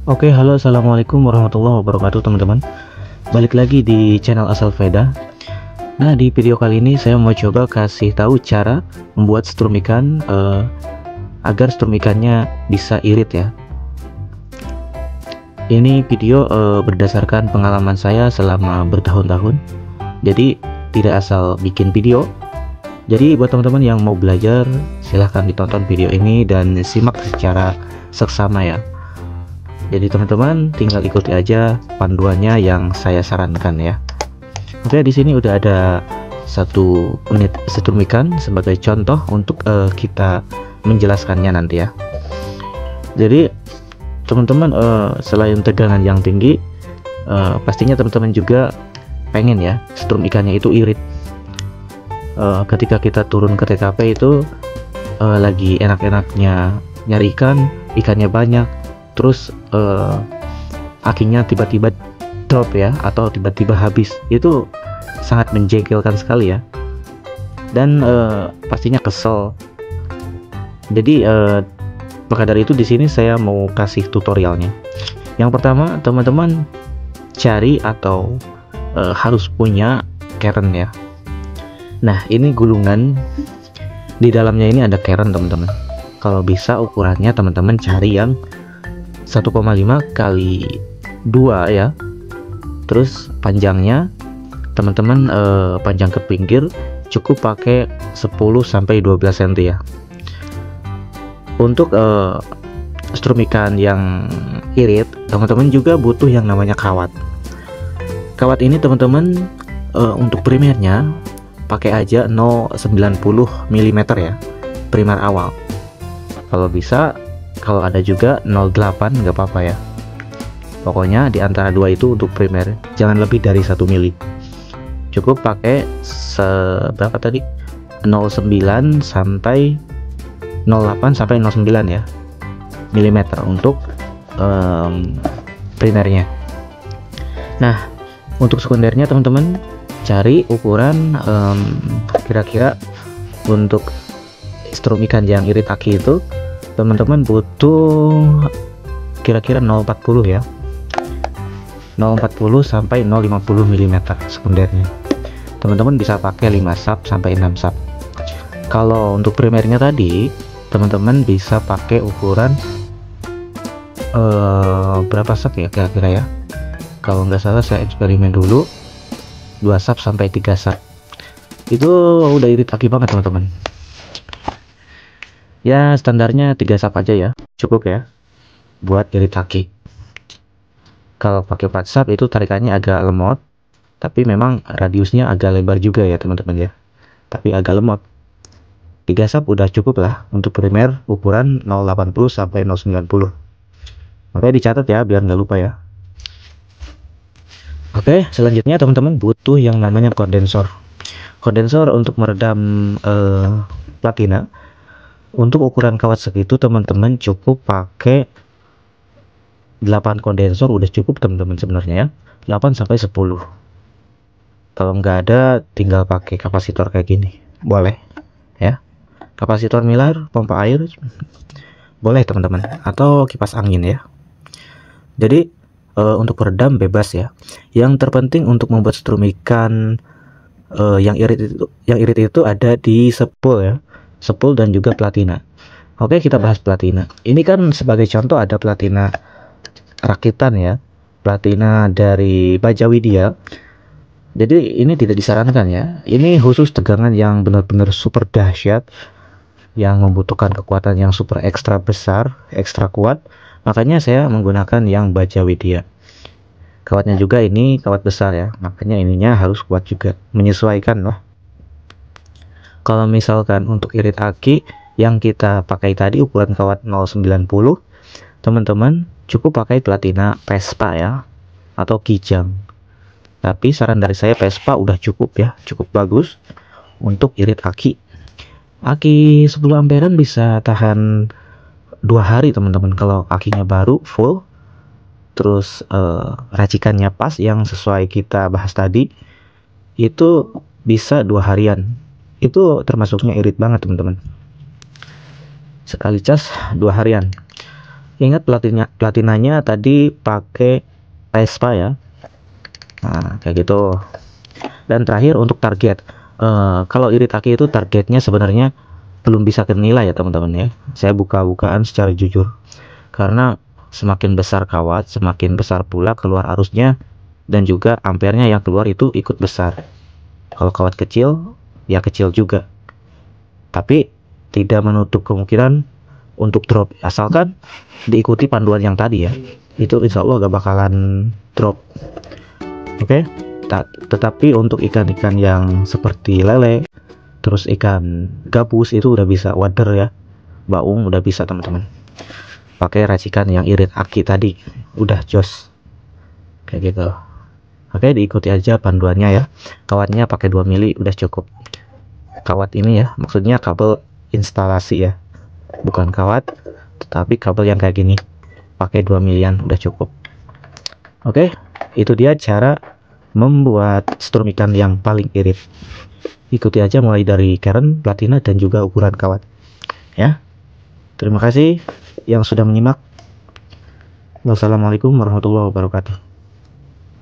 Oke, halo, assalamualaikum warahmatullahi wabarakatuh, teman-teman. Balik lagi di channel Asal Veda. Nah, di video kali ini saya mau coba kasih tahu cara membuat strum ikan agar strum ikannya bisa irit ya. Ini video berdasarkan pengalaman saya selama bertahun-tahun. Jadi tidak asal bikin video. Jadi buat teman-teman yang mau belajar, silahkan ditonton video ini dan simak secara seksama ya. Jadi teman-teman tinggal ikuti aja panduannya yang saya sarankan ya. Oke, di sini udah ada 1 unit strum ikan sebagai contoh untuk kita menjelaskannya nanti ya. Jadi teman-teman selain tegangan yang tinggi, pastinya teman-teman juga pengen ya strum ikannya itu irit. Ketika kita turun ke TKP itu lagi enak-enaknya nyari ikan, ikannya banyak, terus akinya tiba-tiba drop ya, atau tiba-tiba habis, itu sangat menjengkelkan sekali ya, dan pastinya kesel. Jadi maka dari itu di sini saya mau kasih tutorialnya. Yang pertama, teman-teman cari atau harus punya keren ya. Nah, ini gulungan, di dalamnya ini ada keren teman-teman. Kalau bisa ukurannya teman-teman cari yang 1,5 kali 2 ya. Terus panjangnya teman-teman panjang ke pinggir cukup pakai 10 sampai 12 cm ya. Untuk strum ikan yang irit, teman-teman juga butuh yang namanya kawat. Kawat ini teman-teman untuk primernya pakai aja 0,90 mm ya, primer awal. Kalau bisa, kalau ada juga 0,8 nggak apa-apa ya. Pokoknya di antara dua itu untuk primer, jangan lebih dari 1 mili. Cukup pakai berapa tadi, 0,9 sampai 0,8 sampai 0,9 ya milimeter untuk primernya. Nah, untuk sekundernya teman-teman cari ukuran kira-kira untuk strum ikan yang irit aki itu teman-teman butuh kira-kira 0,40 ya, 0,40 sampai 0,50 mm sekundernya. Teman-teman bisa pakai 5 sub sampai 6 sub. Kalau untuk primernya tadi teman-teman bisa pakai ukuran berapa sub ya kira-kira ya. Kalau nggak salah saya eksperimen dulu 2 sub sampai 3 sub. Itu udah irit aki banget teman-teman. Ya standarnya 3 sub aja ya, cukup ya buat irit aki. Kalau pakai 4 sub itu tarikannya agak lemot, tapi memang radiusnya agak lebar juga ya teman-teman ya, tapi agak lemot. 3 sub udah cukup lah untuk primer ukuran 0,80 sampai 0,90. Makanya dicatat ya biar nggak lupa ya. Oke, selanjutnya teman-teman butuh yang namanya kondensor. Kondensor untuk meredam platina. Untuk ukuran kawat segitu teman-teman cukup pakai 8 kondensor udah cukup teman-teman sebenarnya ya. 8 sampai 10. Kalau nggak ada tinggal pakai kapasitor kayak gini. Boleh ya. Kapasitor Miller, pompa air boleh teman-teman, atau kipas angin ya. Jadi untuk peredam bebas ya. Yang terpenting untuk membuat strum ikan yang irit itu ada di spool ya. Spool dan juga platina. Oke, kita bahas platina. Ini kan sebagai contoh ada platina rakitan ya, platina dari Baja Widya. Jadi ini tidak disarankan ya. Ini khusus tegangan yang benar-benar super dahsyat, yang membutuhkan kekuatan yang super ekstra besar, ekstra kuat. Makanya saya menggunakan yang Baja Widya. Kawatnya juga ini kawat besar ya, makanya ininya harus kuat juga, menyesuaikan loh. Kalau misalkan untuk irit aki yang kita pakai tadi ukuran kawat 0,90, teman-teman cukup pakai platina Vespa ya, atau Kijang. Tapi saran dari saya Vespa udah cukup ya, cukup bagus untuk irit aki. Aki 10 amperan bisa tahan 2 hari teman-teman kalau akinya baru full. Terus racikannya pas yang sesuai kita bahas tadi, itu bisa 2 harian. Itu termasuknya irit banget teman-teman. Sekali cas 2 harian. Ingat platinanya tadi pakai Vespa ya. Nah, kayak gitu. Dan terakhir untuk target. Kalau irit aki itu targetnya sebenarnya belum bisa kenilai ya teman-teman ya. Saya buka-bukaan secara jujur. Karena semakin besar kawat, semakin besar pula keluar arusnya, dan juga ampernya yang keluar itu ikut besar. Kalau kawat kecil, ya kecil juga. Tapi tidak menutup kemungkinan untuk drop, asalkan diikuti panduan yang tadi ya. Itu insya Allah gak bakalan drop. Oke. Tetapi untuk ikan-ikan yang seperti lele, terus ikan gabus itu udah bisa, wader ya, baung udah bisa teman-teman. Pakai racikan yang irit aki tadi, udah jos kayak gitu. Oke, diikuti aja panduannya ya. Kawatnya pakai 2 mili udah cukup. Kawat ini ya, maksudnya kabel instalasi ya, bukan kawat, tetapi kabel yang kayak gini pakai 2 milian udah cukup. Oke, itu dia cara membuat strum ikan yang paling irit. Ikuti aja mulai dari Karen, platina, dan juga ukuran kawat ya. Terima kasih yang sudah menyimak. Wassalamualaikum warahmatullahi wabarakatuh.